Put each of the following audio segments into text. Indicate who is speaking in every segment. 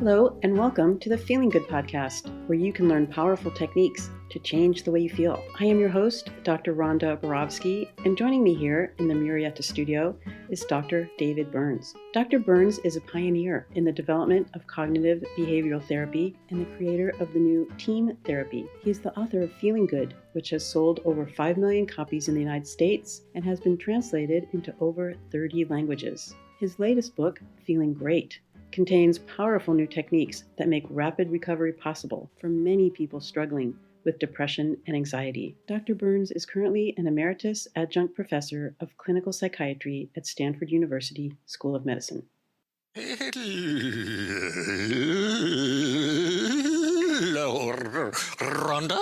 Speaker 1: Hello, and welcome to the Feeling Good podcast, where you can learn powerful techniques to change the way you feel. I am your host, Dr. Rhonda Borowski, and joining me here in the Murrieta studio is Dr. David Burns. Dr. Burns is a pioneer in the development of cognitive behavioral therapy and the creator of the new TEAM therapy. He is the author of Feeling Good, which has sold over 5 million copies in the United States and has been translated into over 30 languages. His latest book, Feeling Great, contains powerful new techniques that make rapid recovery possible for many people struggling with depression and anxiety. Dr. Burns is currently an emeritus adjunct professor of clinical psychiatry at Stanford University School of Medicine.
Speaker 2: Hello, Rhonda.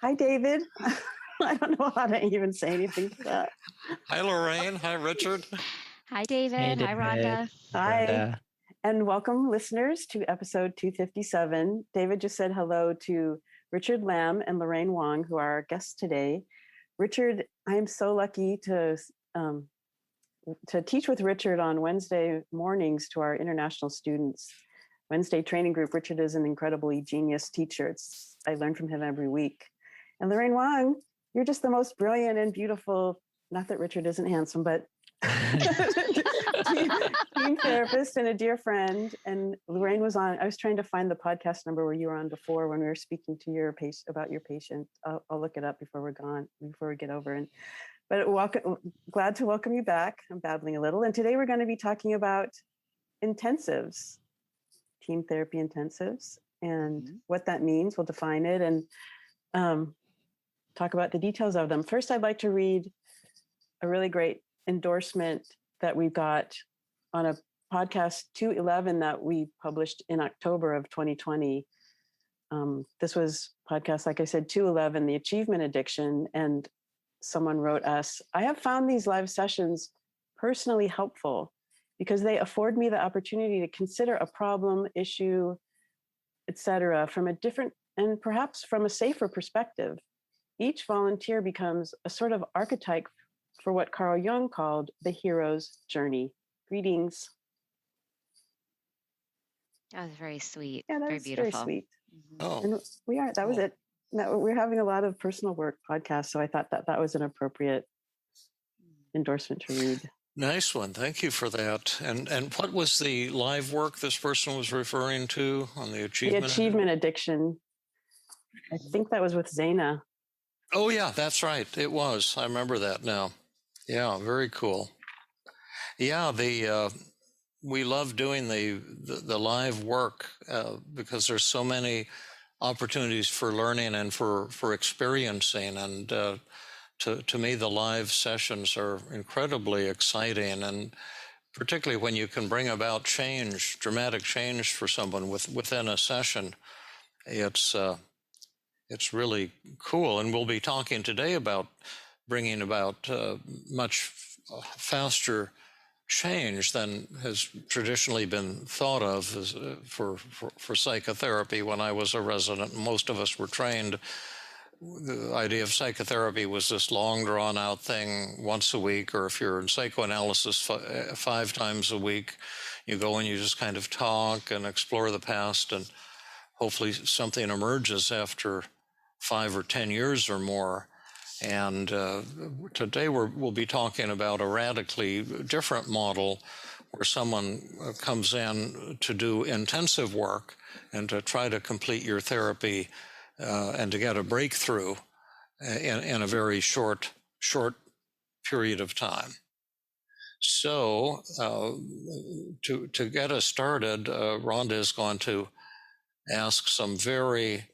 Speaker 1: Hi, David. I don't know how to even say anything to that.
Speaker 2: Hi, Lorraine. Hi, Richard.
Speaker 3: Hi, David. Hi, Rhonda.
Speaker 1: Hi.
Speaker 4: Rhonda.
Speaker 1: And welcome, listeners, to episode 257. David just said hello to Richard Lamb and Lorraine Wong, who are our guests today. Richard, I am so lucky to teach with Richard on Wednesday mornings to our international students. Wednesday training group. Richard is an incredibly genius teacher. I learn from him every week. And Lorraine Wong, you're just the most brilliant and beautiful, not that Richard isn't handsome, but team therapist and a dear friend. And Lorraine was on, I was trying to find the podcast number where you were on before when we were speaking to your patient about your patient. I'll look it up before we get over. But glad to welcome you back. I'm babbling a little. And today we're going to be talking about intensives, team therapy intensives, and what that means. We'll define it and talk about the details of them. First, I'd like to read a really great endorsement that we got on a podcast 211 that we published in October of 2020. This was podcast, like I said, 211, the achievement addiction. And someone wrote us, I have found these live sessions personally helpful because they afford me the opportunity to consider a problem, issue, etc., from a different and perhaps from a safer perspective. Each volunteer becomes a sort of archetype for what Carl Jung called the hero's journey. Greetings.
Speaker 3: That was very sweet.
Speaker 1: Yeah, that
Speaker 3: very
Speaker 1: was
Speaker 3: beautiful.
Speaker 1: very sweet.
Speaker 2: Oh,
Speaker 1: And that was it. No, we're having a lot of personal work podcasts, so I thought that was an appropriate endorsement to read.
Speaker 2: nice one. Thank you for that. And what was the live work this person was referring to on the achievement?
Speaker 1: The achievement addiction. I think that was with Zaina.
Speaker 2: Oh, yeah, that's right. It was. I remember that now. Yeah, very cool. Yeah, we love doing the live work because there's so many opportunities for learning and for experiencing. And to me, the live sessions are incredibly exciting, and particularly when you can bring about change, dramatic change for someone within a session. It's really cool. And we'll be talking today about bringing about much faster change than has traditionally been thought of as, for psychotherapy. When I was a resident, most of us were trained. The idea of psychotherapy was this long, drawn-out thing once a week, or if you're in psychoanalysis 5 times a week, you go and you just kind of talk and explore the past, and hopefully something emerges after 5 or 10 years or more. And today we'll be talking about a radically different model where someone comes in to do intensive work and to try to complete your therapy and to get a breakthrough in a very short period of time. So to get us started, Rhonda is going to ask some very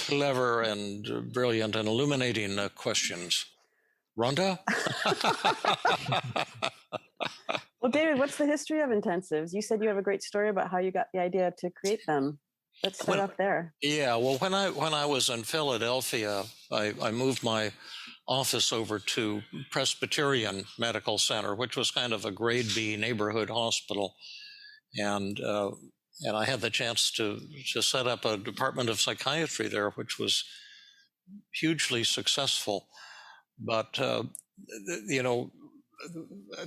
Speaker 2: clever and brilliant and illuminating questions. Rhonda?
Speaker 1: Well, David, what's the history of intensives? You said you have a great story about how you got the idea to create them. Let's start off there.
Speaker 2: Yeah, well, when I was in Philadelphia, I moved my office over to Presbyterian Medical Center, which was kind of a grade B neighborhood hospital. And I had the chance to set up a department of psychiatry there, which was hugely successful. But,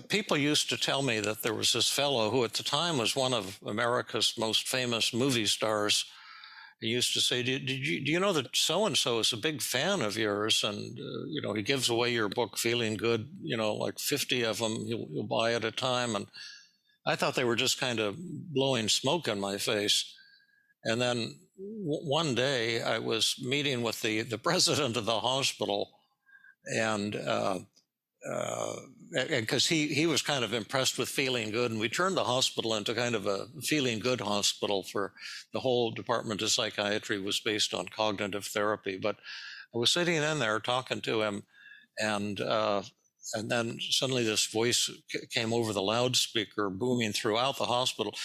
Speaker 2: people used to tell me that there was this fellow who at the time was one of America's most famous movie stars. He used to say, do you know that so-and-so is a big fan of yours? And, he gives away your book, Feeling Good, like 50 of them he'll buy at a time. And I thought they were just kind of blowing smoke in my face. And then one day I was meeting with the president of the hospital, and because he was kind of impressed with Feeling Good, and we turned the hospital into kind of a Feeling Good hospital. For the whole department of psychiatry was based on cognitive therapy. But I was sitting in there talking to him, and then suddenly this voice came over the loudspeaker, booming throughout the hospital.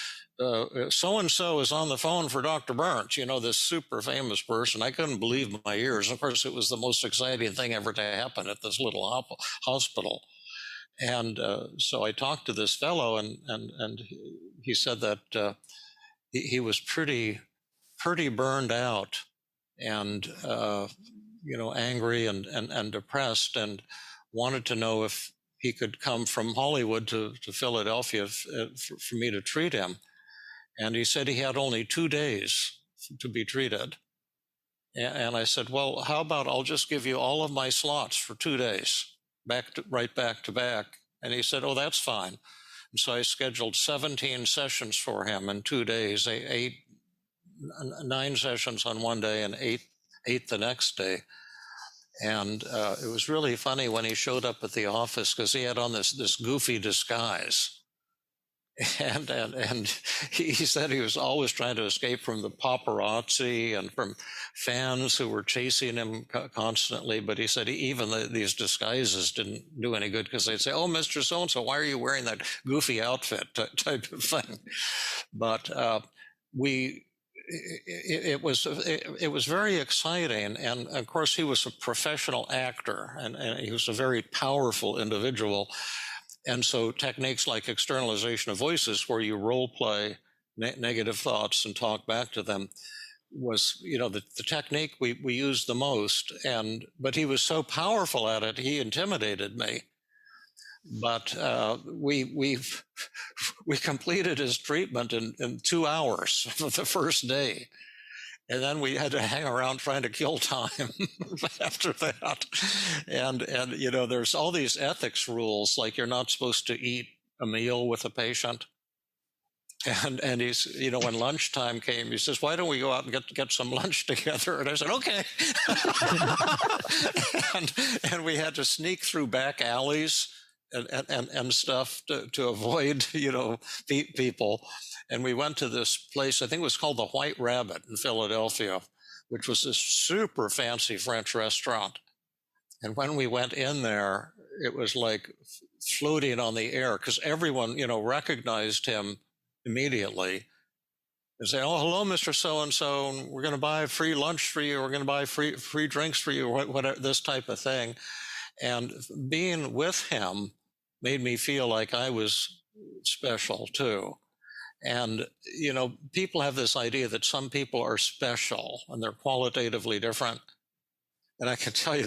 Speaker 2: So-and-so is on the phone for Dr. Burns, this super famous person. I couldn't believe my ears. Of course, it was the most exciting thing ever to happen at this little hospital. And so I talked to this fellow, and he said that he was pretty burned out, and angry and depressed, and wanted to know if he could come from Hollywood to Philadelphia for me to treat him. And he said he had only 2 days to be treated. And I said, well, how about I'll just give you all of my slots for 2 days, right back to back. And he said, oh, that's fine. And so I scheduled 17 sessions for him in 2 days, 9 sessions on one day and eight the next day. And it was really funny when he showed up at the office, because he had on this goofy disguise. And he said he was always trying to escape from the paparazzi and from fans who were chasing him constantly. But he said even these disguises didn't do any good, because they'd say, oh, Mr. So-and-so, why are you wearing that goofy outfit type of thing? But it was very exciting. And of course, he was a professional actor, and he was a very powerful individual. And so techniques like externalization of voices, where you role play negative thoughts and talk back to them, was, the technique we used the most. But he was so powerful at it, he intimidated me. But we completed his treatment in 2 hours of the first day. And then we had to hang around trying to kill time after that. And there's all these ethics rules, like you're not supposed to eat a meal with a patient. And he's, when lunchtime came, he says, why don't we go out and get some lunch together? And I said, okay. and we had to sneak through back alleys and stuff to avoid, people. And we went to this place, I think it was called the White Rabbit in Philadelphia, which was this super fancy French restaurant. And when we went in there, it was like floating on the air, because everyone, recognized him immediately. They say, oh, hello, Mr. So-and-so, we're going to buy free lunch for you, we're going to buy free drinks for you, whatever, this type of thing. And being with him made me feel like I was special too. And, people have this idea that some people are special and they're qualitatively different. And I can tell you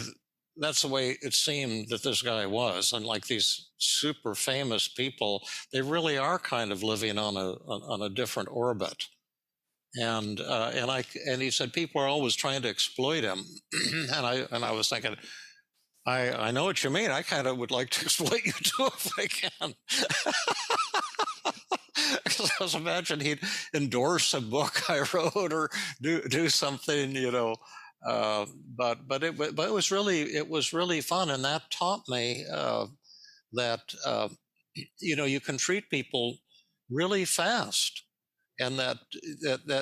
Speaker 2: that's the way it seemed that this guy was. And like these super famous people, they really are kind of living on a different orbit. And he said people are always trying to exploit him. and I was thinking, I know what you mean. I kind of would like to exploit you too if I can. Because I was imagining he'd endorse a book I wrote or do something, but it was really fun, and that taught me that you can treat people really fast, and that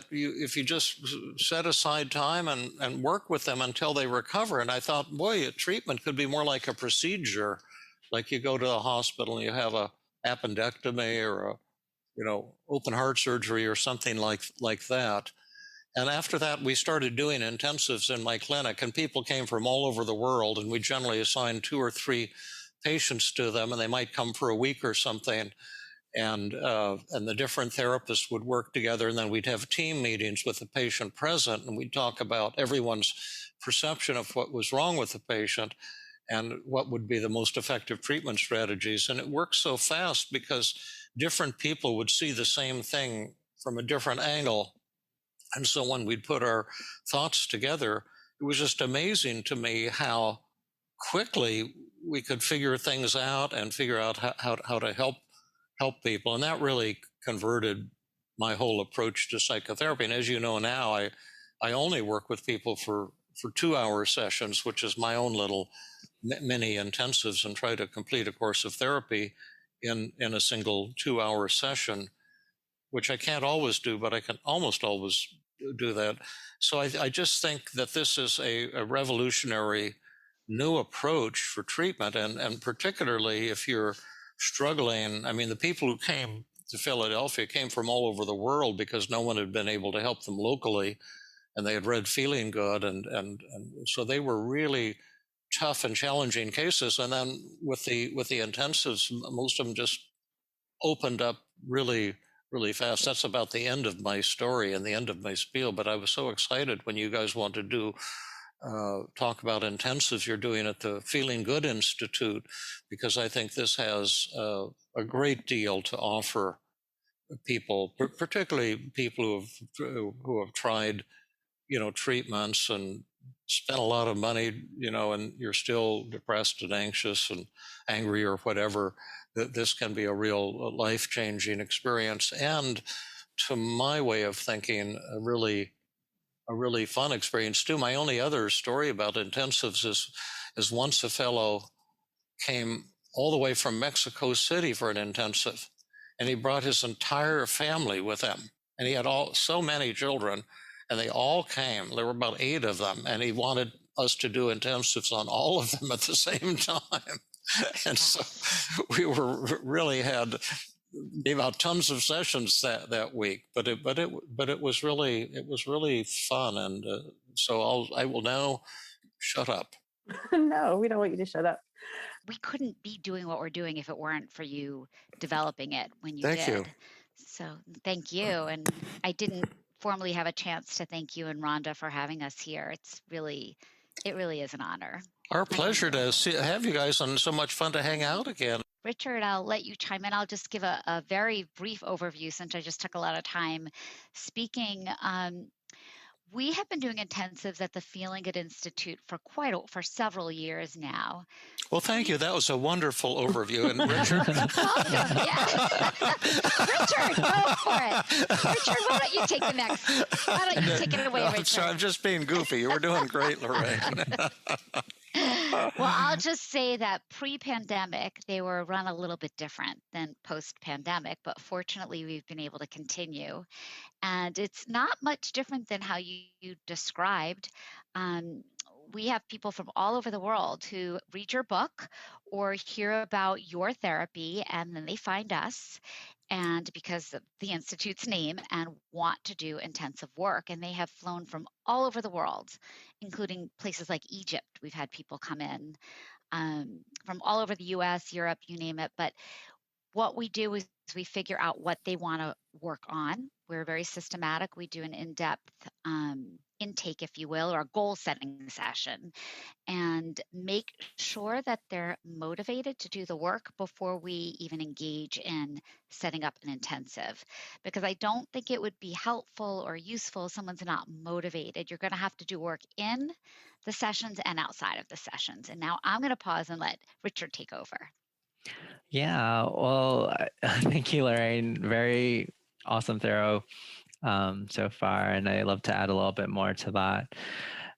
Speaker 2: you, if you just set aside time and work with them until they recover. And I thought, boy, a treatment could be more like a procedure, like you go to the hospital and you have a appendectomy or a open heart surgery or something like that. And after that, we started doing intensives in my clinic, and people came from all over the world, and we generally assigned 2 or 3 patients to them, and they might come for a week or something. And the different therapists would work together, and then we'd have team meetings with the patient present, and we'd talk about everyone's perception of what was wrong with the patient. and what would be the most effective treatment strategies. And it worked so fast because different people would see the same thing from a different angle. And so when we'd put our thoughts together, it was just amazing to me how quickly we could figure things out and figure out how to help people. And that really converted my whole approach to psychotherapy. And as you know now, I only work with people for 2-hour sessions, which is my own little mini intensives, and try to complete a course of therapy in a single 2-hour session, which I can't always do, but I can almost always do that. So I just think that this is a revolutionary new approach for treatment, and particularly if you're struggling. I mean, the people who came to Philadelphia came from all over the world because no one had been able to help them locally, and they had read Feeling Good, and so they were really tough and challenging cases. And then with the intensives, most of them just opened up really fast. That's about the end of my story and the end of my spiel. But I was so excited when you guys wanted to talk about intensives you're doing at the Feeling Good Institute, because I think this has a great deal to offer people, particularly people who have tried, treatments and spent a lot of money, and you're still depressed and anxious and angry or whatever. That this can be a real life-changing experience, and to my way of thinking, a really fun experience too. My only other story about intensives is once a fellow came all the way from Mexico City for an intensive, and he brought his entire family with him, and he had so many children, and they all came. There were about 8 of them, and he wanted us to do intensives on all of them at the same time. And so we gave out tons of sessions that week, but it was really fun. And so I will now shut up.
Speaker 1: No, we don't want you to shut up.
Speaker 3: We couldn't be doing what we're doing if it weren't for you developing it when you
Speaker 2: Thank
Speaker 3: did.
Speaker 2: you.
Speaker 3: So thank you. And I didn't formally have a chance to thank you and Rhonda for having us here. It really is an honor.
Speaker 2: Our pleasure to have you guys, and so much fun to hang out again.
Speaker 3: Richard, I'll let you chime in. I'll just give a very brief overview since I just took a lot of time speaking. We have been doing intensives at the Feeling Good Institute for several years now.
Speaker 2: Well, thank you. That was a wonderful overview. And Richard,
Speaker 3: welcome. Yeah. Richard, go for it. Richard, why don't you take the next? Why don't you take it away, Richard?
Speaker 2: Sorry, I'm just being goofy. You were doing great, Lorraine.
Speaker 3: Well, I'll just say that pre-pandemic, they were run a little bit different than post-pandemic, but fortunately, we've been able to continue. And it's not much different than how you described. We have people from all over the world who read your book or hear about your therapy, and then they find us, and because of the Institute's name, and want to do intensive work. And they have flown from all over the world, including places like Egypt. We've had people come in from all over the US, Europe, you name it. But what we do is we figure out what they want to work on. We're very systematic. We do an in-depth intake, if you will, or a goal-setting session, and make sure that they're motivated to do the work before we even engage in setting up an intensive. Because I don't think it would be helpful or useful if someone's not motivated. You're going to have to do work in the sessions and outside of the sessions. And now I'm going to pause and let Richard take over.
Speaker 4: Yeah, well, thank you, Lorraine. Very awesome, thorough so far. And I love to add a little bit more to that.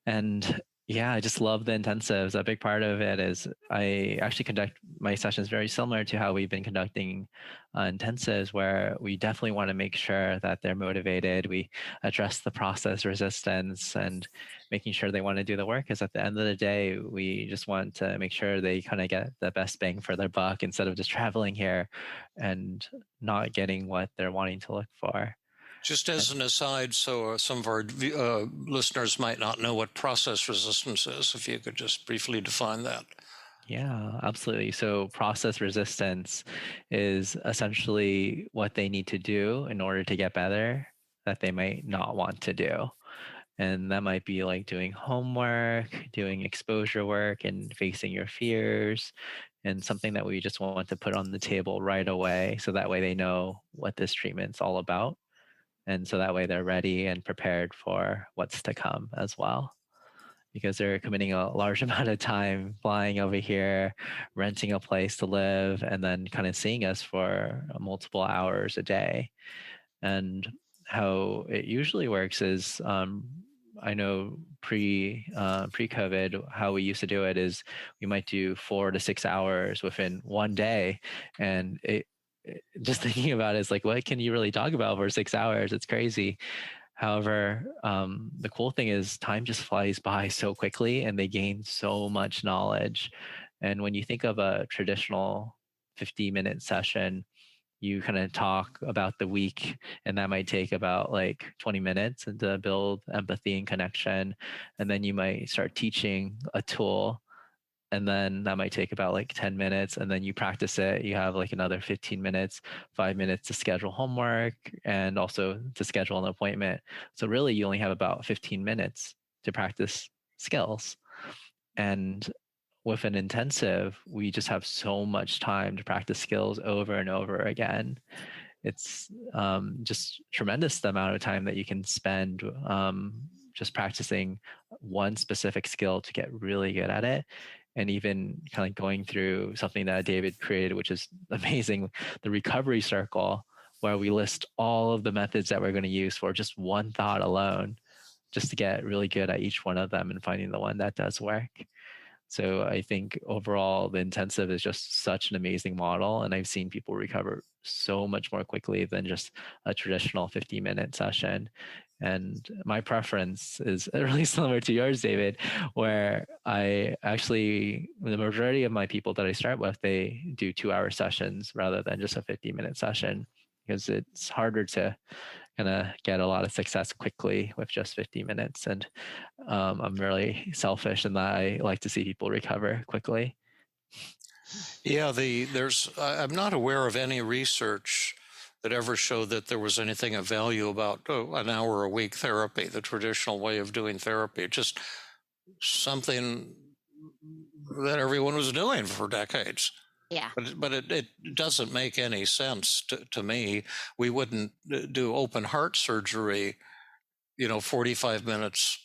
Speaker 4: And yeah, I just love the intensives. A big part of it is I actually conduct my sessions very similar to how we've been conducting intensives, where we definitely want to make sure that they're motivated. We address the process resistance and making sure they want to do the work, because at the end of the day, we just want to make sure they kind of get the best bang for their buck instead of just traveling here and not getting what they're wanting to look for.
Speaker 2: Just as an aside, so some of our listeners might not know what process resistance is, if you could just briefly define that.
Speaker 4: Yeah, absolutely. So process resistance is essentially what they need to do in order to get better that they might not want to do. And that might be like doing homework, doing exposure work, and facing your fears, and something that we just want to put on the table right away. So that way they know what this treatment's all about. And so that way they're ready and prepared for what's to come as well, because they're committing a large amount of time flying over here, renting a place to live, and then kind of seeing us for multiple hours a day. And how it usually works is, I know pre-COVID, how we used to do it is we might do 4 to 6 hours within one day, and just thinking about it is like, what can you really talk about for 6 hours? It's crazy. However, the cool thing is time just flies by so quickly, and they gain so much knowledge. And when you think of a traditional 50-minute session, you kind of talk about the week, and that might take about like 20 minutes and to build empathy and connection. And then you might start teaching a tool, and then that might take about like 10 minutes, and then you practice it. You have like another 15 minutes, 5 minutes to schedule homework, and also to schedule an appointment. So really you only have about 15 minutes to practice skills. And with an intensive, we just have so much time to practice skills over and over again. It's just tremendous the amount of time that you can spend just practicing one specific skill to get really good at it. And even kind of going through something that David created, which is amazing, the recovery circle, where we list all of the methods that we're going to use for just one thought alone, just to get really good at each one of them and finding the one that does work. So I think overall, the intensive is just such an amazing model. And I've seen people recover so much more quickly than just a traditional 50-minute session. And my preference is really similar to yours, David, where I actually, the majority of my people that I start with, they do 2-hour sessions rather than just a 50-minute session, because it's harder to kind of get a lot of success quickly with just 50 minutes. And I'm really selfish in that I like to see people recover quickly.
Speaker 2: Yeah, I'm not aware of any research that ever showed that there was anything of value about an hour a week therapy, the traditional way of doing therapy. Just something that everyone was doing for decades.
Speaker 3: Yeah.
Speaker 2: But it doesn't make any sense to me. We wouldn't do open heart surgery, 45 minutes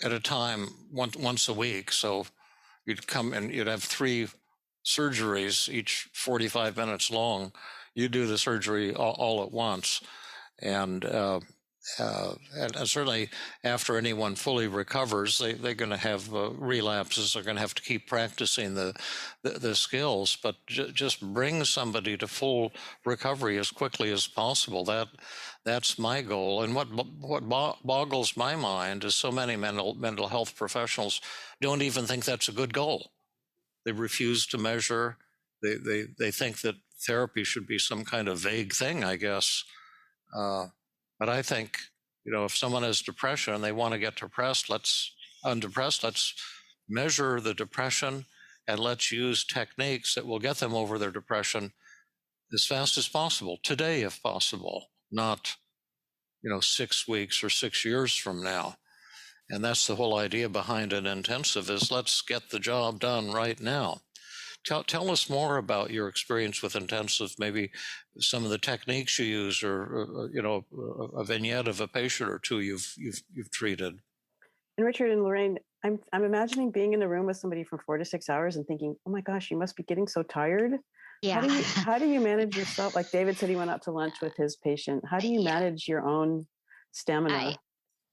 Speaker 2: at a time once a week. So you'd come and you'd have 3 surgeries, each 45 minutes long. You do the surgery all at once. And certainly after anyone fully recovers, they're going to have relapses. They're going to have to keep practicing the skills, but just bring somebody to full recovery as quickly as possible. That's my goal. And what boggles my mind is so many mental health professionals don't even think that's a good goal. They refuse to measure. They think that therapy should be some kind of vague thing, I guess. But I think, if someone has depression and they want to get undepressed, let's measure the depression and let's use techniques that will get them over their depression as fast as possible, today if possible, not, 6 weeks or 6 years from now. And that's the whole idea behind an intensive, is let's get the job done right now. Tell us more about your experience with intensive, maybe some of the techniques you use, or a vignette of a patient or two you've treated.
Speaker 1: And Richard and Lorraine, I'm imagining being in a room with somebody for 4 to 6 hours and thinking, oh my gosh, you must be getting so tired.
Speaker 3: Yeah.
Speaker 1: How do you manage yourself? Like David said, he went out to lunch with his patient. How do you manage your own stamina?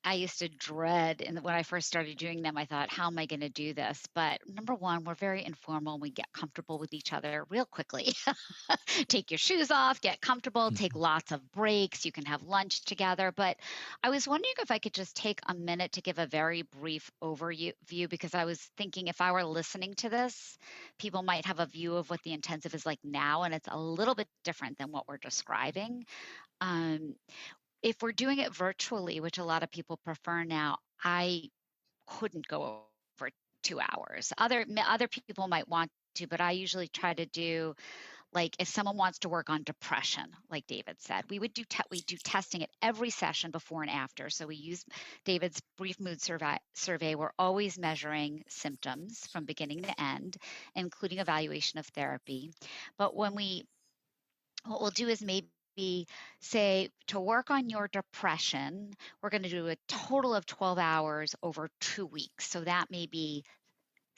Speaker 3: I used to dread, and when I first started doing them, I thought, how am I going to do this? But number one, we're very informal and we get comfortable with each other real quickly. Take your shoes off, get comfortable, take lots of breaks. You can have lunch together. But I was wondering if I could just take a minute to give a very brief overview, because I was thinking if I were listening to this, people might have a view of what the intensive is like now, and it's a little bit different than what we're describing. If we're doing it virtually, which a lot of people prefer now, I couldn't go over 2 hours. Other people might want to, but I usually try to do Like if someone wants to work on depression, like David said, we do testing at every session before and after. So we use David's brief mood survey. We're always measuring symptoms from beginning to end, including evaluation of therapy. But what we'll do is maybe say, to work on your depression, we're going to do a total of 12 hours over 2 weeks. So that may be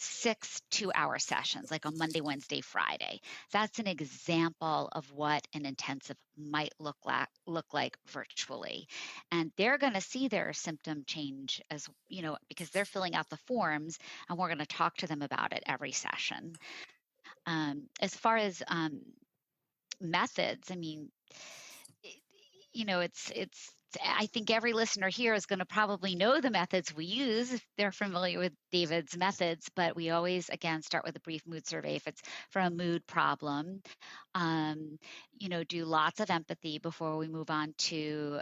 Speaker 3: 6 2-hour sessions, like on Monday, Wednesday, Friday. That's an example of what an intensive might look like virtually. And they're going to see their symptom change, as you know, because they're filling out the forms, and we're going to talk to them about it every session. As far as methods, I mean, it's I think every listener here is going to probably know the methods we use if they're familiar with David's methods, but we always, again, start with a brief mood survey if it's for a mood problem. Do lots of empathy before we move on to,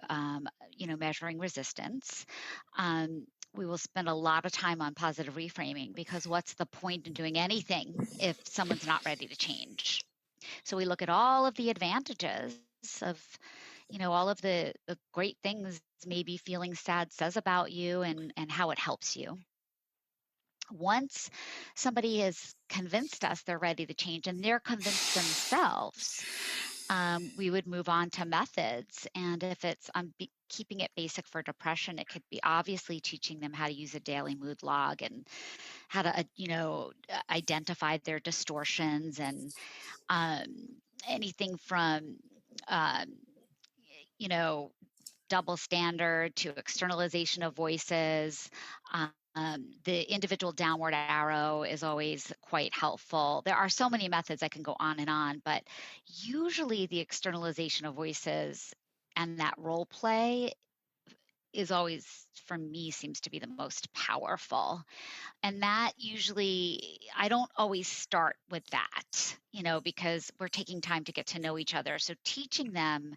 Speaker 3: measuring resistance. We will spend a lot of time on positive reframing, because what's the point in doing anything if someone's not ready to change? So we look at all of the advantages of, all of the great things maybe feeling sad says about you, and how it helps you. Once somebody has convinced us they're ready to change and they're convinced themselves, we would move on to methods. And if it's keeping it basic for depression, it could be obviously teaching them how to use a daily mood log and how to, identify their distortions, and anything from, double standard to externalization of voices. The individual downward arrow is always quite helpful. There are so many methods, I can go on and on, but usually the externalization of voices and that role play is always, for me, seems to be the most powerful. And that usually, I don't always start with that, because we're taking time to get to know each other. So teaching them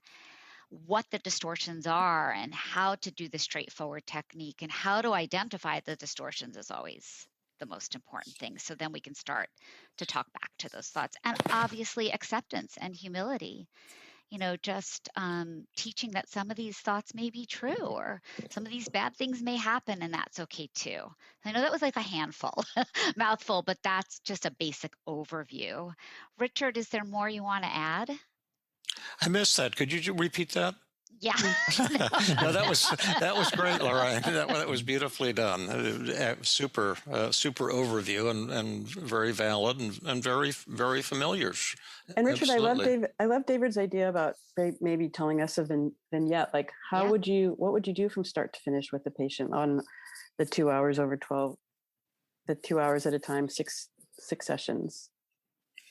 Speaker 3: what the distortions are and how to do the straightforward technique and how to identify the distortions is always the most important thing. So then we can start to talk back to those thoughts. And obviously acceptance and humility, just teaching that some of these thoughts may be true, or some of these bad things may happen, and that's okay too. I know that was like a handful, mouthful, but that's just a basic overview. Richard, is there more you want to add?
Speaker 2: I missed that. Could you repeat that?
Speaker 3: Yeah.
Speaker 2: No, that was great, Lorraine. That was beautifully done. Super overview, and very valid, and very, very familiar.
Speaker 1: And Richard,
Speaker 2: Absolutely.
Speaker 1: I love David's idea about maybe telling us a vignette. Like, what would you do from start to finish with the patient on the 2 hours over 12, the 2 hours at a time, six sessions?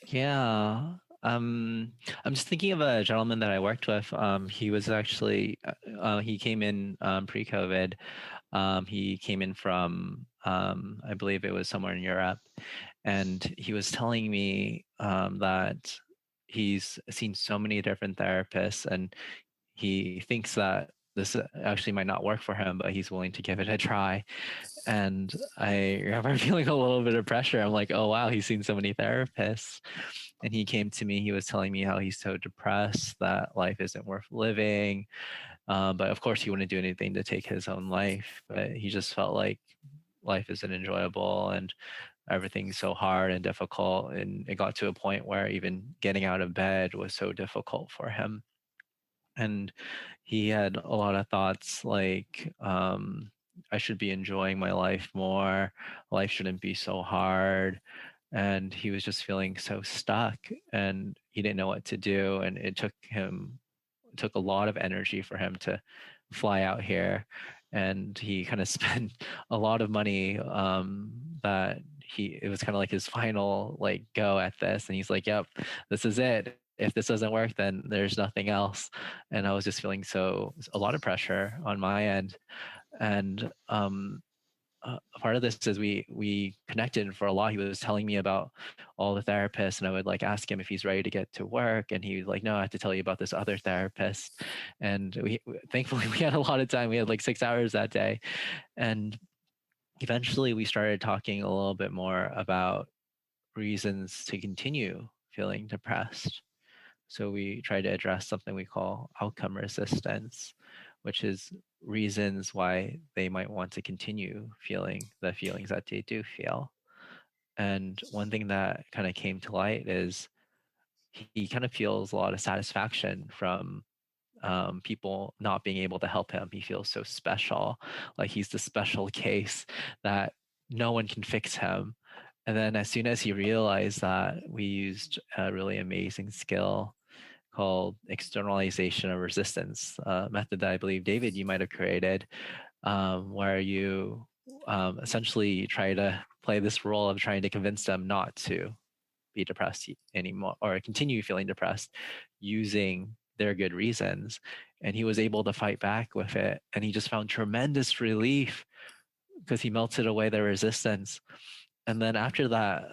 Speaker 4: Yeah. I'm just thinking of a gentleman that I worked with. He was actually, he came in pre-COVID. He came in from, I believe it was somewhere in Europe. And he was telling me that he's seen so many different therapists, and he thinks that this actually might not work for him, but he's willing to give it a try. And I remember feeling a little bit of pressure. I'm like, oh, wow, he's seen so many therapists. And he came to me, he was telling me how he's so depressed that life isn't worth living. But of course, he wouldn't do anything to take his own life. But he just felt like life isn't enjoyable and everything's so hard and difficult. And it got to a point where even getting out of bed was so difficult for him. And he had a lot of thoughts like, I should be enjoying my life more. Life shouldn't be so hard. And he was just feeling so stuck, and he didn't know what to do. And it took a lot of energy for him to fly out here. And he kind of spent a lot of money that it was kind of like his final go at this. And he's like, yep, this is it. If this doesn't work, then there's nothing else. And I was just feeling a lot of pressure on my end. And part of this is we connected for a lot. He was telling me about all the therapists, and I would ask him if he's ready to get to work, and he was like, no, I have to tell you about this other therapist. And thankfully we had a lot of time. We had 6 hours that day, and eventually we started talking a little bit more about reasons to continue feeling depressed. So we try to address something we call outcome resistance, which is reasons why they might want to continue feeling the feelings that they do feel. And one thing that kind of came to light is he kind of feels a lot of satisfaction from people not being able to help him. He feels so special, like he's the special case that no one can fix him. And then as soon as he realized that, we used a really amazing skill called externalization of resistance, a method that I believe, David, you might have created, where you essentially try to play this role of trying to convince them not to be depressed anymore or continue feeling depressed using their good reasons. And he was able to fight back with it. And he just found tremendous relief because he melted away the resistance. And then after that,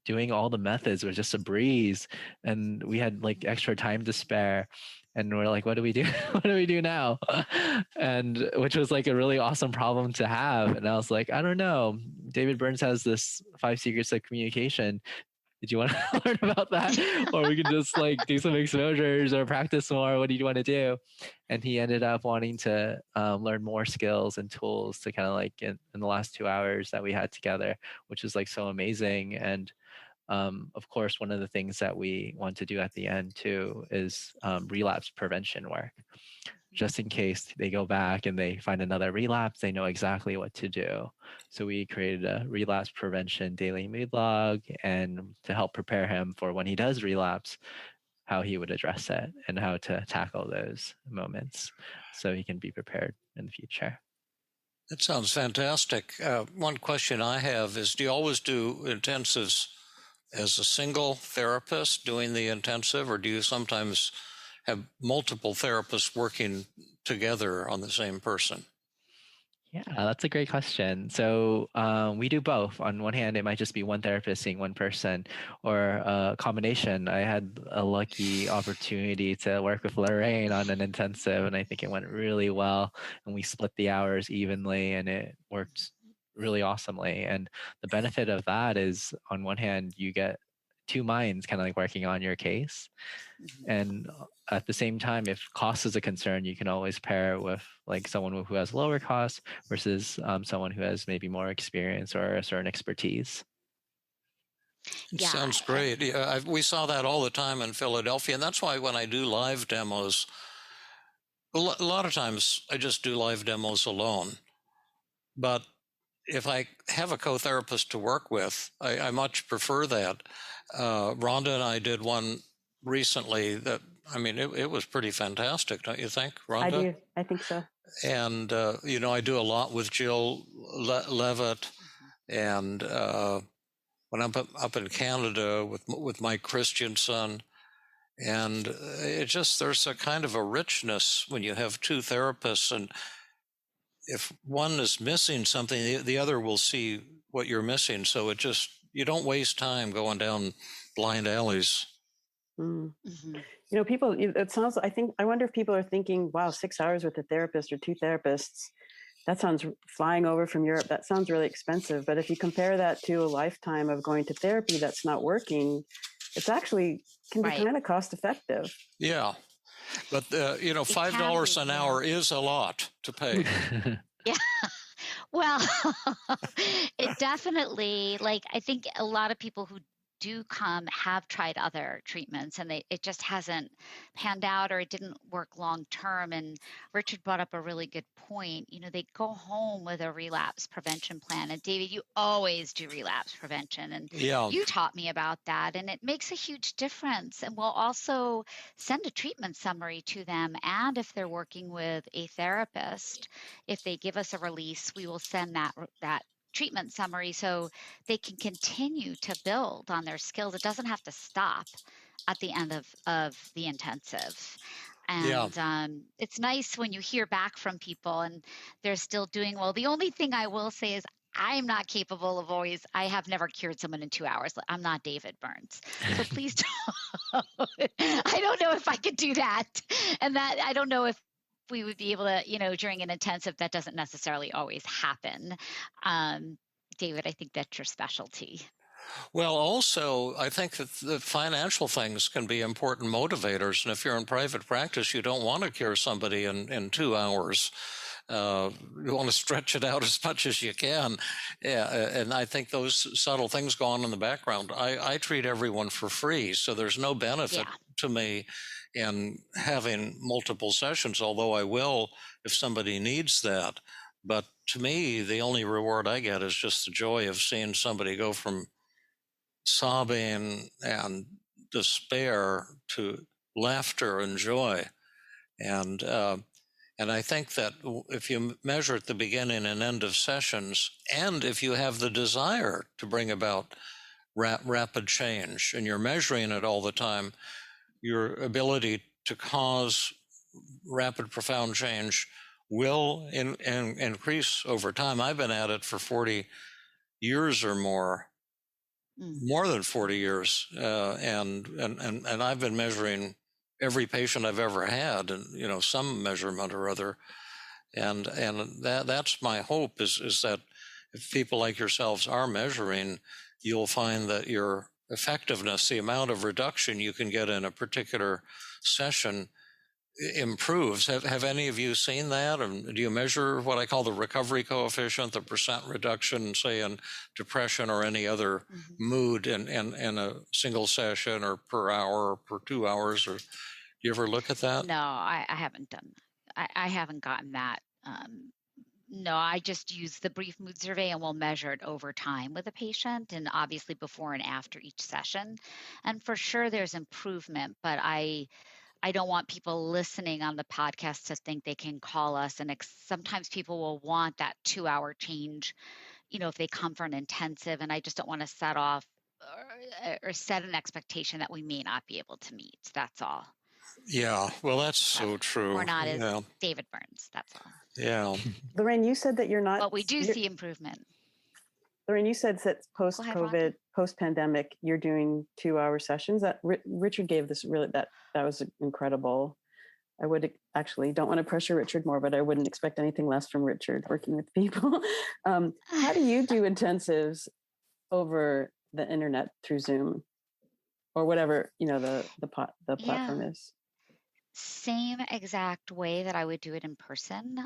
Speaker 4: doing all the methods was just a breeze. And we had like extra time to spare. And we're like, what do we do? What do we do now? And which was like a really awesome problem to have. And I was like, I don't know. David Burns has this 5 secrets of communication. Did you want to learn about that? Or we can just like do some exposures or practice more. What do you want to do? And he ended up wanting to learn more skills and tools to kind of like in the last 2 hours that we had together, which is like so amazing. And of course, one of the things that we want to do at the end too is relapse prevention work. Just in case they go back and they find another relapse, they know exactly what to do. So we created a relapse prevention daily mood log, and to help prepare him for when he does relapse, how he would address it and how to tackle those moments so he can be prepared in the future.
Speaker 2: That sounds fantastic. One question I have is, do you always do intensives as a single therapist doing the intensive, or do you sometimes have multiple therapists working together on the same person?
Speaker 4: Yeah, that's a great question. So we do both. On one hand, it might just be one therapist seeing one person, or a combination. I had a lucky opportunity to work with Lorraine on an intensive, and I think it went really well. And we split the hours evenly, and it worked really awesomely. And the benefit of that is, on one hand, you get 2 minds kind of like working on your case. And at the same time, if cost is a concern, you can always pair it with like someone who has lower costs versus someone who has maybe more experience or a certain expertise.
Speaker 2: It sounds great. Yeah, we saw that all the time in Philadelphia. And that's why when I do live demos, a lot of times I just do live demos alone. But if I have a co-therapist to work with, I much prefer that. Rhonda and I did one recently that, I mean, it was pretty fantastic, don't you think, Rhonda?
Speaker 1: I do. I think so.
Speaker 2: And, I do a lot with Jill Levitt, and when I'm up in Canada with Mike Christensen. And there's a kind of a richness when you have 2 therapists, and if one is missing something, the other will see what you're missing. So you don't waste time going down blind alleys.
Speaker 1: Mm-hmm. People, I wonder if people are thinking, wow, 6 hours with a therapist or 2 therapists, that sounds, flying over from Europe, that sounds really expensive. But if you compare that to a lifetime of going to therapy that's not working, it's actually can be kind of cost effective.
Speaker 2: Yeah. But, $5 an hour is a lot to pay.
Speaker 3: Yeah. Well, it definitely, I think a lot of people who do come have tried other treatments, and it just hasn't panned out, or it didn't work long term. And Richard brought up a really good point. They go home with a relapse prevention plan. And David, you always do relapse prevention, and you taught me about that, and it makes a huge difference. And we'll also send a treatment summary to them. And if they're working with a therapist, if they give us a release, we will send that treatment summary so they can continue to build on their skills. It doesn't have to stop at the end of the intensive. And it's nice when you hear back from people and they're still doing well. The only thing I will say is I'm not capable of I have never cured someone in 2 hours. I'm not David Burns. So please don't. I don't know if I could do that. And that I don't know if we would be able to, during an intensive, that doesn't necessarily always happen. David, I think that's your specialty.
Speaker 2: Well, also, I think that the financial things can be important motivators. And if you're in private practice, you don't want to cure somebody in 2 hours. You want to stretch it out as much as you can. Yeah, and I think those subtle things go on in the background. I treat everyone for free, so there's no benefit to me in having multiple sessions, although I will if somebody needs that. But to me, the only reward I get is just the joy of seeing somebody go from sobbing and despair to laughter and joy. And I think that if you measure at the beginning and end of sessions, and if you have the desire to bring about rapid change, and you're measuring it all the time, your ability to cause rapid, profound change will increase over time. I've been at it for 40 years or more than 40 years. And I've been measuring every patient I've ever had, and, some measurement or other. And that's my hope is that if people like yourselves are measuring, you'll find that your effectiveness, the amount of reduction you can get in a particular session, improves. Have any of you seen that? And do you measure what I call the recovery coefficient, the percent reduction, say in depression or any other mood in a single session or per hour or per 2 hours? Or do you ever look at that?
Speaker 3: No, I haven't done. I haven't gotten that. No, I just use the brief mood survey and we'll measure it over time with a patient and obviously before and after each session. And for sure there's improvement, but I don't want people listening on the podcast to think they can call us. And sometimes people will want that 2-hour change, if they come for an intensive, and I just don't want to set off or set an expectation that we may not be able to meet. That's all.
Speaker 2: Yeah, well, that's so true.
Speaker 3: We're not as David Burns, that's all.
Speaker 2: Yeah.
Speaker 1: Lorraine, you said that you're not...
Speaker 3: But we do see improvement.
Speaker 1: Lorraine, you said that post-COVID, post-pandemic, you're doing 2-hour sessions. That Richard gave this that was incredible. I would actually don't want to pressure Richard more, but I wouldn't expect anything less from Richard working with people. How do you do intensives over the internet through Zoom or whatever, the platform is?
Speaker 3: Same exact way that I would do it in person.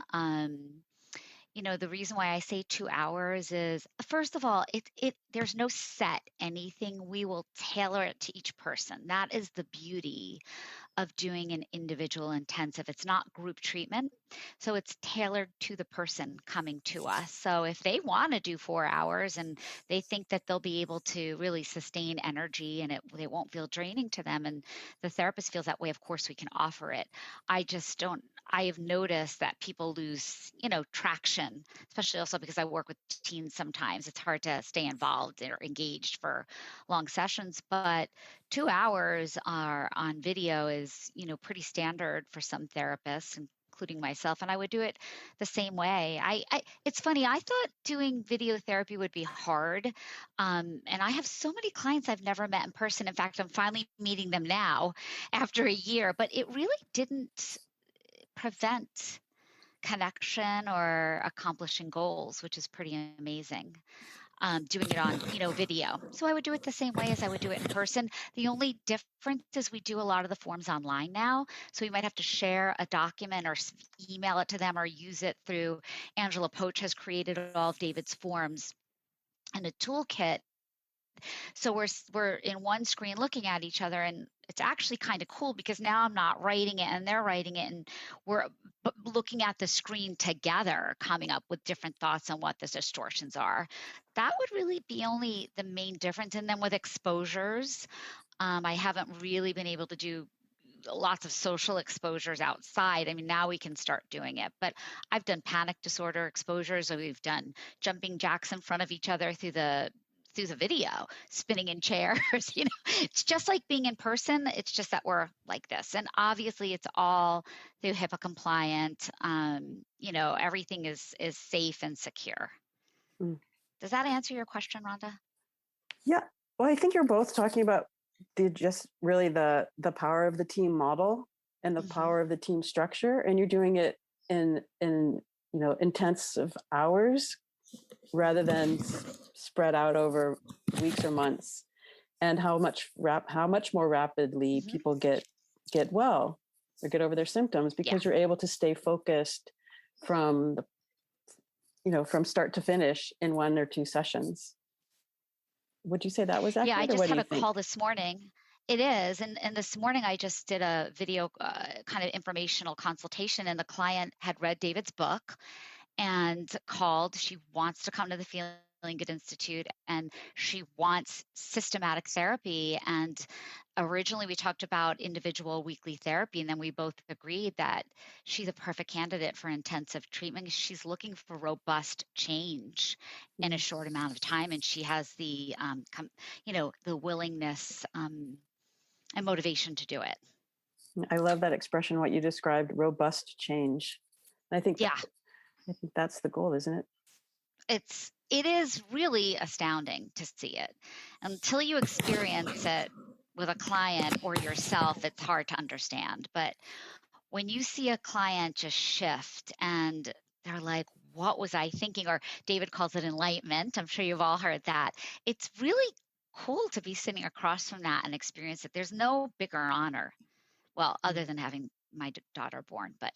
Speaker 3: The reason why I say 2 hours is, first of all, there's no set anything. We will tailor it to each person. That is the beauty of doing an individual intensive. It's not group treatment, so it's tailored to the person coming to us. So if they want to do 4 hours and they think that they'll be able to really sustain energy and they won't feel draining to them, and the therapist feels that way, of course we can offer it. I have noticed that people lose, traction, especially also because I work with teens sometimes. It's hard to stay involved or engaged for long sessions, but 2 hours on video is, pretty standard for some therapists, including myself. And I would do it the same way. It's funny, I thought doing video therapy would be hard. And I have so many clients I've never met in person. In fact, I'm finally meeting them now after a year, but it really didn't prevent connection or accomplishing goals, which is pretty amazing. Doing it on, video. So I would do it the same way as I would do it in person. The only difference is we do a lot of the forms online now. So we might have to share a document or email it to them or use it through Angela Poach has created all of David's forms and a toolkit. So we're in one screen looking at each other, and it's actually kind of cool because now I'm not writing it and they're writing it, and we're looking at the screen together, coming up with different thoughts on what the distortions are. That would really be only the main difference. And then with exposures, I haven't really been able to do lots of social exposures outside. I mean, now we can start doing it, but I've done panic disorder exposures, or we've done jumping jacks in front of each other through the video, spinning in chairs. It's just like being in person. It's just that we're like this. And obviously it's all through HIPAA compliant. Everything is safe and secure. Does that answer your question, Rhonda?
Speaker 1: Yeah. Well, I think you're both talking about the power of the team model and the power of the team structure. And you're doing it in intensive hours rather than spread out over weeks or months, and how much more rapidly people get well or get over their symptoms, because you're able to stay focused from from start to finish in 1 or 2 sessions. Would you say that was accurate?
Speaker 3: Yeah, I just had a call this morning. It is. And this morning I just did a video kind of informational consultation, and the client had read David's book and called. She wants to come to the Feeling Good Institute, and she wants systematic therapy. And originally we talked about individual weekly therapy, and then we both agreed that she's a perfect candidate for intensive treatment. She's looking for robust change in a short amount of time, and she has the the willingness and motivation to do it.
Speaker 1: I love that expression, what you described, robust change. I think that's the goal, isn't it?
Speaker 3: It is really astounding to see it. Until you experience it with a client or yourself, it's hard to understand. But when you see a client just shift and they're like, what was I thinking? Or David calls it enlightenment. I'm sure you've all heard that. It's really cool to be sitting across from that and experience it. There's no bigger honor. Well, other than having my daughter born, but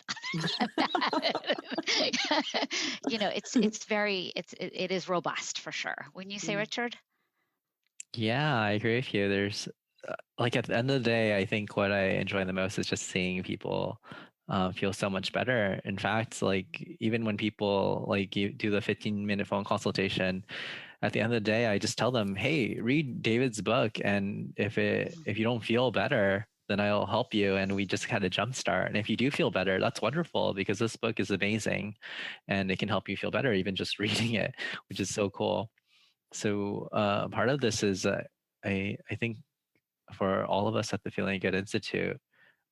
Speaker 3: it is robust for sure. Wouldn't you say, Richard?
Speaker 4: Yeah, I agree with you. There's like at the end of the day, I think what I enjoy the most is just seeing people feel so much better. In fact, like even when people like you do the 15-minute phone consultation, at the end of the day, I just tell them, hey, read David's book, and if you don't feel better, then I'll help you. And we just had a jump start. And if you do feel better, that's wonderful, because this book is amazing and it can help you feel better, even just reading it, which is so cool. So part of this is I think for all of us at the Feeling Good Institute,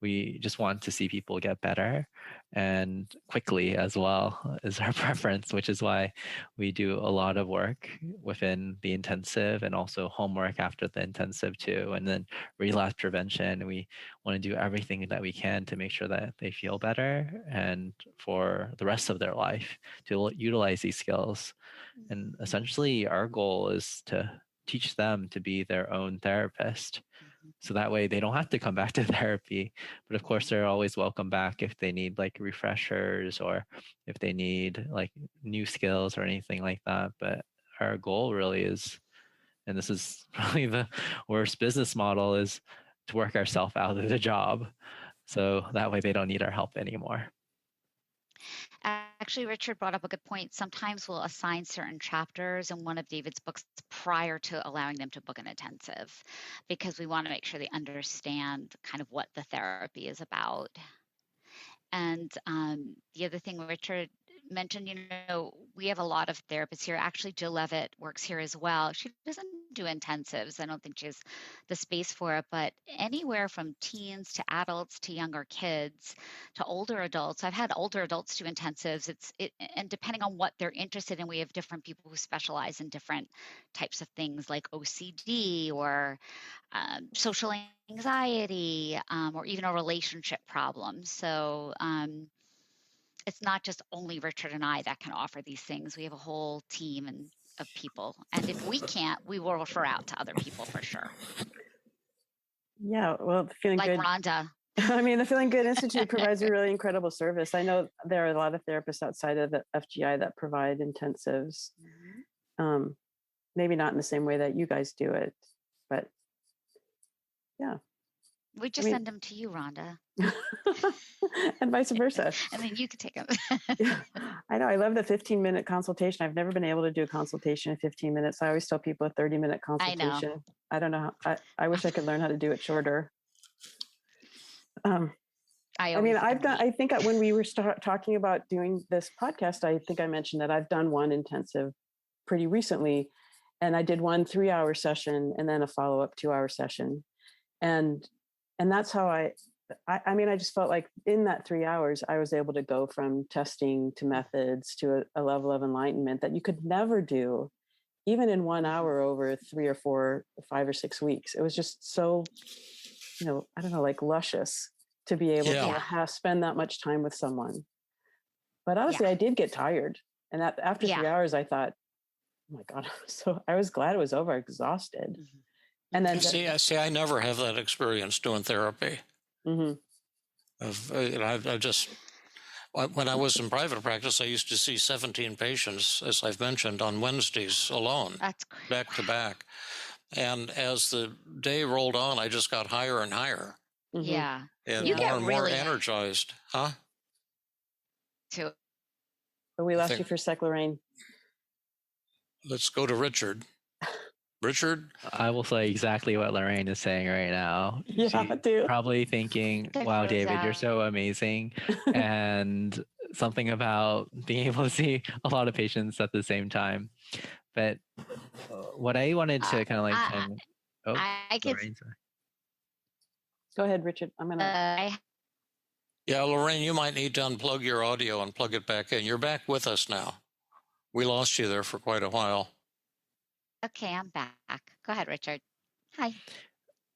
Speaker 4: we just want to see people get better, and quickly as well is our preference, which is why we do a lot of work within the intensive and also homework after the intensive too. And then relapse prevention, we want to do everything that we can to make sure that they feel better and for the rest of their life to utilize these skills. And essentially our goal is to teach them to be their own therapist. So that way they don't have to come back to therapy. But of course, they're always welcome back if they need like refreshers or if they need like new skills or anything like that. But our goal really is, and this is probably the worst business model, is to work ourselves out of the job. So that way they don't need our help anymore.
Speaker 3: Actually, Richard brought up a good point. Sometimes we'll assign certain chapters in one of David's books prior to allowing them to book an intensive, because we want to make sure they understand kind of what the therapy is about. And the other thing Richard mentioned, we have a lot of therapists here. Actually, Jill Levitt works here as well. She doesn't do intensives. I don't think she has the space for it, but anywhere from teens to adults to younger kids to older adults. I've had older adults do intensives. And depending on what they're interested in, we have different people who specialize in different types of things like OCD or social anxiety, or even a relationship problem. So it's not just only Richard and I that can offer these things. We have a whole team of people. And if we can't, we will refer out to other people for sure.
Speaker 1: Yeah, well, Feeling
Speaker 3: like
Speaker 1: Good.
Speaker 3: Rhonda.
Speaker 1: I mean, the Feeling Good Institute provides a really incredible service. I know there are a lot of therapists outside of the FGI that provide intensives. Maybe not in the same way that you guys do it, but yeah.
Speaker 3: We just send them to you, Rhonda.
Speaker 1: And vice versa.
Speaker 3: And then you can take them.
Speaker 1: Yeah, I know. I love the 15-minute consultation. I've never been able to do a consultation in 15 minutes. I always tell people a 30-minute consultation. I don't know how. I wish I could learn how to do it shorter. I think when we were talking about doing this podcast, I think I mentioned that I've done one intensive pretty recently, and I did one 3-hour session and then a follow-up 2-hour session. And that's how I just felt like in that 3 hours, I was able to go from testing to methods to a level of enlightenment that you could never do, even in 1 hour over 3 or 4, 5 or 6 weeks. It was just so, I don't know, like luscious to be able to spend that much time with someone. But honestly, I did get tired. And after 3 hours, I thought, Oh my God. So I was glad it was over, exhausted.
Speaker 3: Mhm.
Speaker 1: And then,
Speaker 2: See, I never have that experience doing therapy.
Speaker 1: mm-hmm.
Speaker 2: I just, when I was in private practice, I used to see 17 patients, as I've mentioned, on Wednesdays alone,
Speaker 3: That's great.
Speaker 2: back to back. And as the day rolled on, I just got higher and higher.
Speaker 1: Mm-hmm.
Speaker 3: Yeah.
Speaker 2: And
Speaker 3: You
Speaker 2: more
Speaker 3: get
Speaker 2: and more
Speaker 3: really
Speaker 2: energized. Huh?
Speaker 3: to
Speaker 1: But we
Speaker 2: I
Speaker 1: lost
Speaker 2: think-
Speaker 1: you for a sec, Lorraine.
Speaker 2: Let's go to Richard. Richard?
Speaker 4: I will say exactly what Lorraine is saying right now.
Speaker 1: Yeah,
Speaker 4: She's
Speaker 1: dude.
Speaker 4: probably thinking, wow, David, you're so amazing. And something about being able to see a lot of patients at the same time. But what I wanted to kind of like,
Speaker 3: I could.
Speaker 4: Lorraine, sorry.
Speaker 1: Go ahead, Richard. I'm going to.
Speaker 2: Yeah, Lorraine, you might need to unplug your audio and plug it back in. You're back with us now. We lost you there for quite a while.
Speaker 3: Okay, I'm back. Go ahead, Richard. Hi.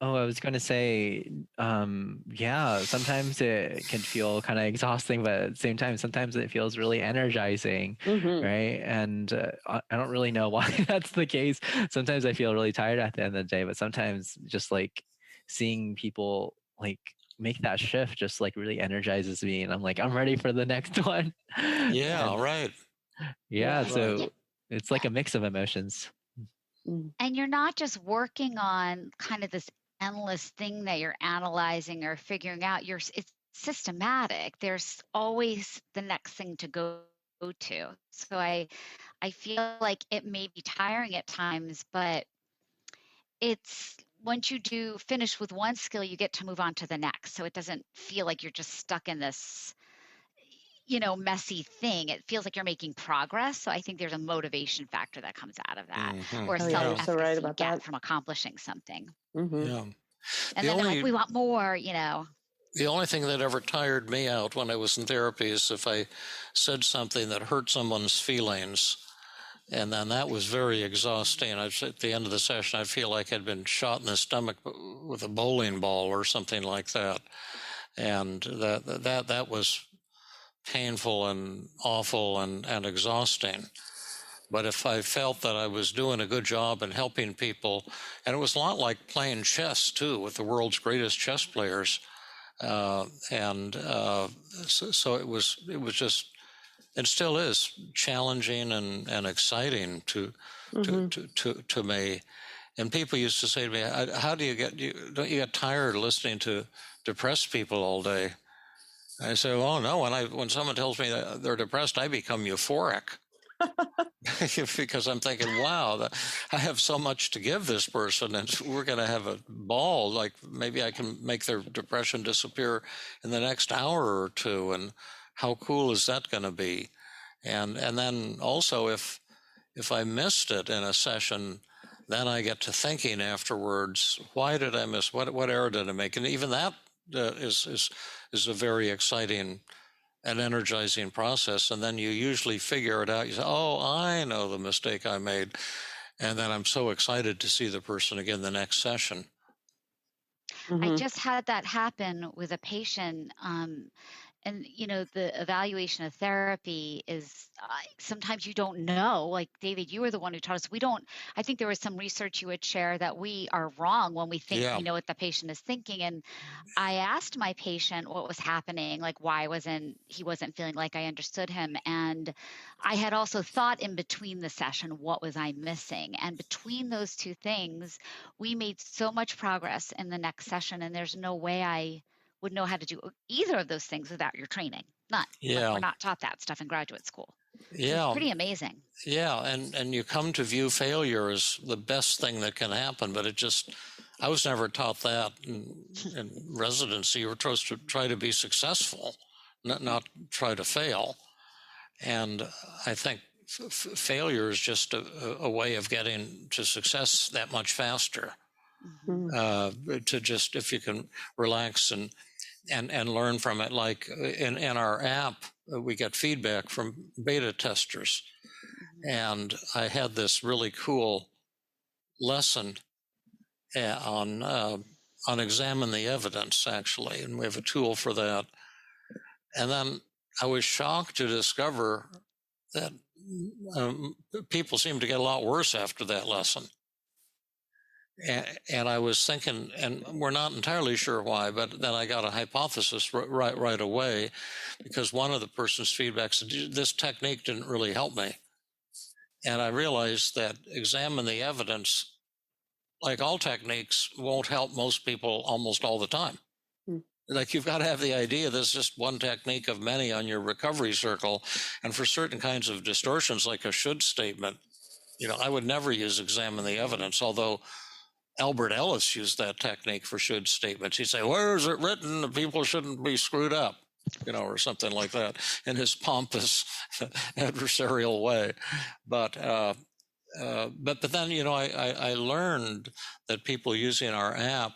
Speaker 4: Oh, I was going to say, yeah, sometimes it can feel kind of exhausting, but at the same time, sometimes it feels really energizing,
Speaker 1: Mm-hmm.
Speaker 4: right? And I don't really know why that's the case. Sometimes I feel really tired at the end of the day, but sometimes just like seeing people like make that shift just like really energizes me. And I'm like, I'm ready for the next one.
Speaker 2: Yeah,
Speaker 4: And,
Speaker 2: right.
Speaker 4: yeah, so
Speaker 3: Yeah.
Speaker 4: it's like a mix of emotions.
Speaker 3: And you're not just working on kind of this endless thing that you're analyzing or figuring out. It's systematic. There's always the next thing to go to. So I feel like it may be tiring at times, but it's once you do finish with one skill, you get to move on to the next. So it doesn't feel like you're just stuck in this, messy thing. It feels like you're making progress. So I think there's a motivation factor that comes out of that, or
Speaker 1: Oh, yeah, you're so right about
Speaker 3: you get
Speaker 1: that.
Speaker 3: from accomplishing something.
Speaker 1: Mm-hmm.
Speaker 2: Yeah.
Speaker 3: And then they're like, we want more,
Speaker 2: The only thing that ever tired me out when I was in therapy is if I said something that hurt someone's feelings. And then that was very exhausting. At the end of the session, I'd feel like I'd been shot in the stomach with a bowling ball or something like that. And that was painful and awful and exhausting. But if I felt that I was doing a good job and helping people, and it was a lot like playing chess too with the world's greatest chess players, so it was just, it still is challenging and exciting to me. And people used to say to me, "How do don't you get tired of listening to depressed people all day?" I say, "Oh no, when someone tells me that they're depressed, I become euphoric." Because I'm thinking, wow, I have so much to give this person, and we're going to have a ball. Like maybe I can make their depression disappear in the next hour or two, and how cool is that going to be? And then also, if I missed it in a session, then I get to thinking afterwards, why did I miss? What error did I make? And even that is a very exciting an energizing process. And then you usually figure it out. You say, oh, I know the mistake I made. And then I'm so excited to see the person again the next session.
Speaker 3: I just had that happen with a patient. And the evaluation of therapy is sometimes you don't know. Like David, you were the one who taught us. I think there was some research you would share that we are wrong when we think we know what the patient is thinking. And I asked my patient what was happening, like why he wasn't feeling like I understood him. And I had also thought in between the session, what was I missing? And between those two things, we made so much progress in the next session. And there's no way I would know how to do either of those things without your training. None.
Speaker 2: Yeah.
Speaker 3: Like, we're not taught that stuff in graduate school.
Speaker 2: Yeah.
Speaker 3: It's pretty amazing.
Speaker 2: Yeah. And you come to view failure as the best thing that can happen, but I was never taught that in residency. You were supposed to try to be successful, not try to fail. And I think failure is just a way of getting to success that much faster. To just, if you can relax and learn from it. Like in our app, we get feedback from beta testers. And I had this really cool lesson on examine the evidence, actually. And we have a tool for that. And then I was shocked to discover that people seem to get a lot worse after that lesson. And I was thinking, and we're not entirely sure why, but then I got a hypothesis right away, because one of the person's feedback said, this technique didn't really help me. And I realized that examine the evidence, like all techniques, won't help most people almost all the time. Like, you've got to have the idea there's just one technique of many on your recovery circle. And for certain kinds of distortions, like a should statement, I would never use examine the evidence, although Albert Ellis used that technique for should statements. He'd say, where is it written that people shouldn't be screwed up, or something like that, in his pompous adversarial way. But then, I learned that people using our app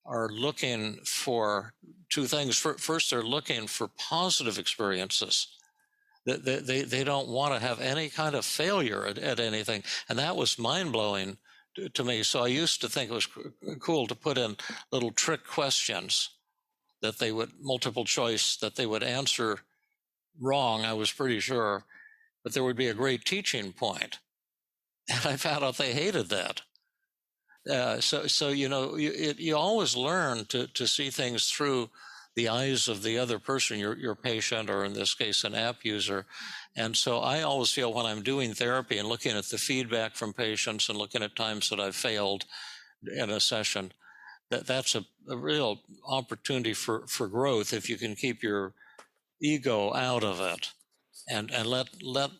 Speaker 2: are looking for two things. First, they're looking for positive experiences. They don't want to have any kind of failure at anything. And that was mind-blowing to me. So I used to think it was cool to put in little trick questions that they would, multiple choice, that they would answer wrong, I was pretty sure, but there would be a great teaching point. And I found out they hated that. So you always learn to see things through the eyes of the other person, your patient, or in this case, an app user. And so I always feel when I'm doing therapy and looking at the feedback from patients and looking at times that I've failed in a session, that's a real opportunity for growth if you can keep your ego out of it. And let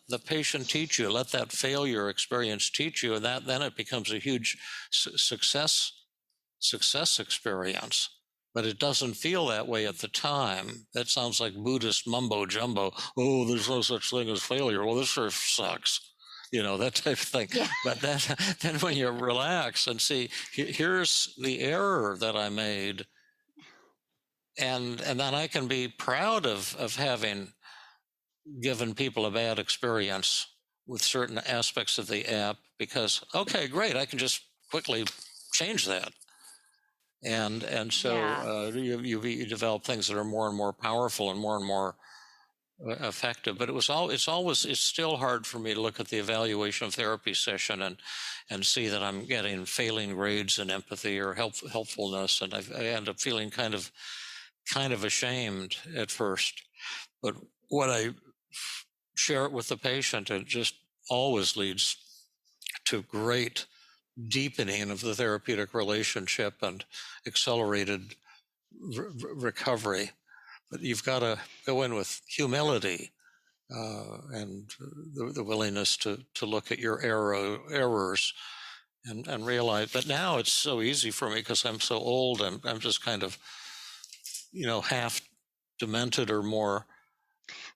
Speaker 2: the patient teach you, let that failure experience teach you, and then it becomes a huge success experience. But it doesn't feel that way at the time. That sounds like Buddhist mumbo jumbo. Oh, there's no such thing as failure. Well, this sure sucks. That type of thing. Yeah. But then when you relax and see, here's the error that I made, and then I can be proud of having given people a bad experience with certain aspects of the app, because, okay, great, I can just quickly change that. And so you develop things that are more and more powerful and more effective. But it's still hard for me to look at the evaluation of therapy session and see that I'm getting failing grades in empathy or helpfulness, and I end up feeling kind of ashamed at first. But when I share it with the patient, it just always leads to great deepening of the therapeutic relationship and accelerated recovery. But you've got to go in with humility and the willingness to look at your errors and realize. But now it's so easy for me because I'm so old, and I'm just kind of, half demented or more.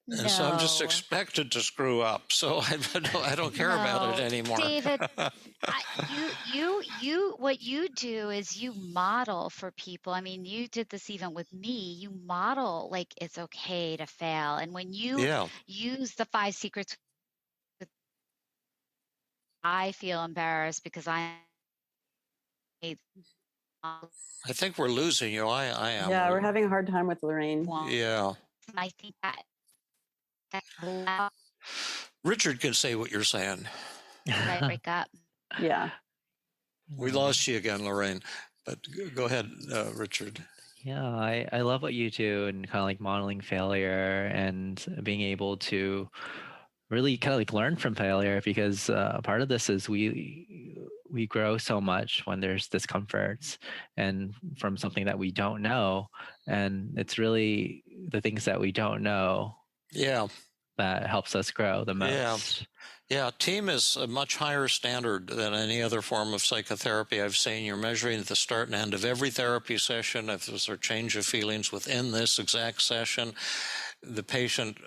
Speaker 2: And so I'm just expected to screw up. So I don't care about it anymore.
Speaker 3: David, what you do is you model for people. I mean, you did this even with me. You model like it's okay to fail. And when you use the 5 secrets, I feel embarrassed because I
Speaker 2: think we're losing you. I am.
Speaker 1: Yeah, we're having a hard time with Lorraine.
Speaker 2: Yeah.
Speaker 3: I think that
Speaker 2: Richard can say what you're saying.
Speaker 3: I break up.
Speaker 1: Yeah.
Speaker 2: We lost you again, Lorraine, but go ahead, Richard.
Speaker 4: Yeah, I love what you do, and kind of like modeling failure and being able to really kind of like learn from failure, because part of this is we grow so much when there's discomforts and from something that we don't know, and it's really the things that we don't know that helps us grow the most.
Speaker 2: Yeah, TEAM is a much higher standard than any other form of psychotherapy I've seen. You're measuring at the start and end of every therapy session if there's a change of feelings within this exact session. The patient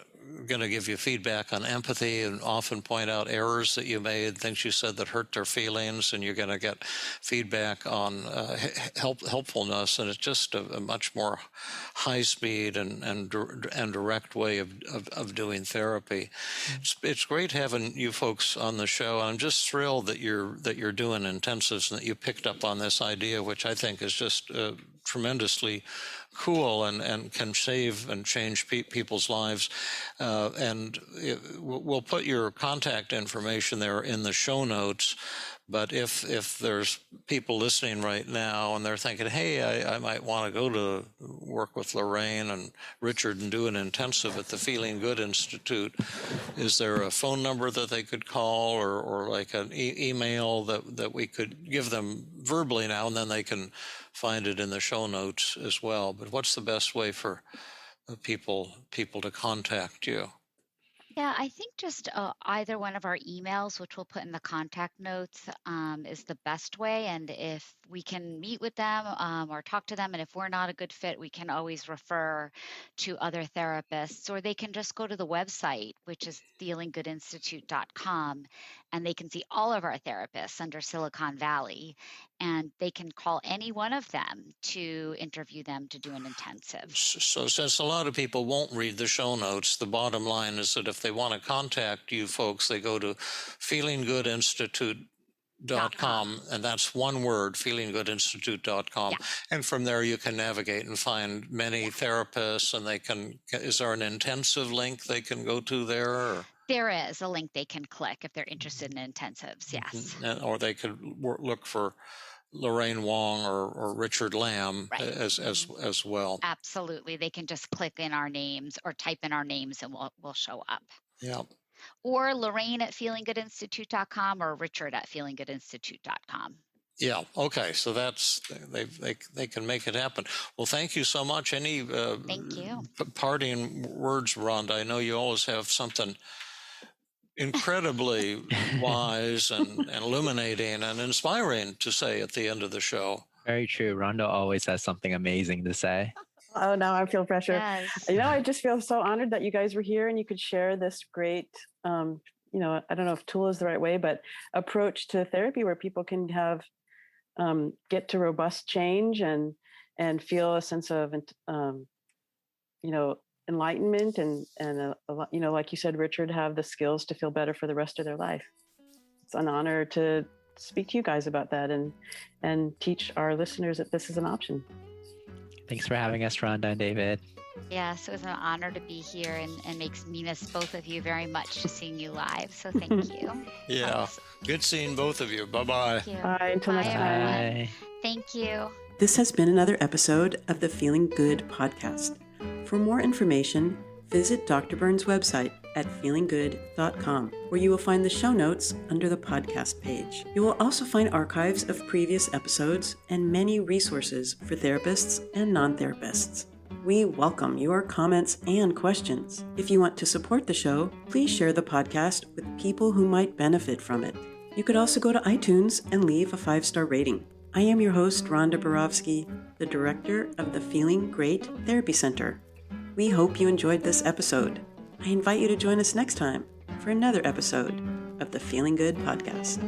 Speaker 2: going to give you feedback on empathy and often point out errors that you made, things you said that hurt their feelings, and you're going to get feedback on helpfulness. And it's just a much more high-speed and direct way of doing therapy. It's great having you folks on the show. I'm just thrilled that you're doing intensives and that you picked up on this idea, which I think is just tremendously cool and can save and change people's lives. We'll put your contact information there in the show notes. But if there's people listening right now and they're thinking, hey, I might want to go to work with Lorraine and Richard and do an intensive at the Feeling Good Institute, is there a phone number that they could call or like an email that we could give them verbally now, and then they can find it in the show notes as well? But what's the best way for people to contact you?
Speaker 3: Yeah, I think just either one of our emails, which we'll put in the contact notes, is the best way. And if we can meet with them or talk to them, and if we're not a good fit, we can always refer to other therapists, or they can just go to the website, which is feelinggoodinstitute.com, and they can see all of our therapists under Silicon Valley, and they can call any one of them to interview them to do an intensive.
Speaker 2: So since a lot of people won't read the show notes, the bottom line is that if they want to contact you folks, they go to feelinggoodinstitute.com, and that's one word, feelinggoodinstitute.com.
Speaker 3: Yeah.
Speaker 2: And from there you can navigate and find many therapists, and is there an intensive link they can go to there? Or?
Speaker 3: There is a link they can click if they're interested in intensives, yes.
Speaker 2: Or they could look for Lorraine Wong or Richard Lamb,
Speaker 3: right,
Speaker 2: as well.
Speaker 3: Absolutely. They can just click in our names or type in our names and we'll show up.
Speaker 2: Yeah.
Speaker 3: Or Lorraine at feelinggoodinstitute.com or Richard at feelinggoodinstitute.com.
Speaker 2: Yeah. Okay. So that's they can make it happen. Well, thank you so much. Any
Speaker 3: thank you.
Speaker 2: Parting words, Rhonda? I know you always have something incredibly wise and illuminating and inspiring to say at the end of the show.
Speaker 4: Very true. Rhonda always has something amazing to say.
Speaker 1: Oh, now I feel pressure.
Speaker 3: Yes.
Speaker 1: I just feel so honored that you guys were here and you could share this great, I don't know if tool is the right way, but approach to therapy where people can have, get to robust change and feel a sense of, enlightenment and like you said, Richard, have the skills to feel better for the rest of their life. It's an honor to speak to you guys about that and teach our listeners that this is an option. Thanks for having us, Rhonda and David.
Speaker 3: Yes, it was an honor to be here and makes me miss both of you very much to seeing you live. So thank you.
Speaker 2: Yeah, good seeing both of you. Bye-bye.
Speaker 3: Thank you.
Speaker 1: Bye, until next time.
Speaker 3: Bye. Thank you.
Speaker 1: This has been another episode of the Feeling Good podcast. For more information, visit Dr. Burns' website at feelinggood.com, where you will find the show notes under the podcast page. You will also find archives of previous episodes and many resources for therapists and non-therapists. We welcome your comments and questions. If you want to support the show, please share the podcast with people who might benefit from it. You could also go to iTunes and leave a 5-star rating. I am your host, Rhonda Borowski, the director of the Feeling Great Therapy Center. We hope you enjoyed this episode. I invite you to join us next time for another episode of the Feeling Good podcast.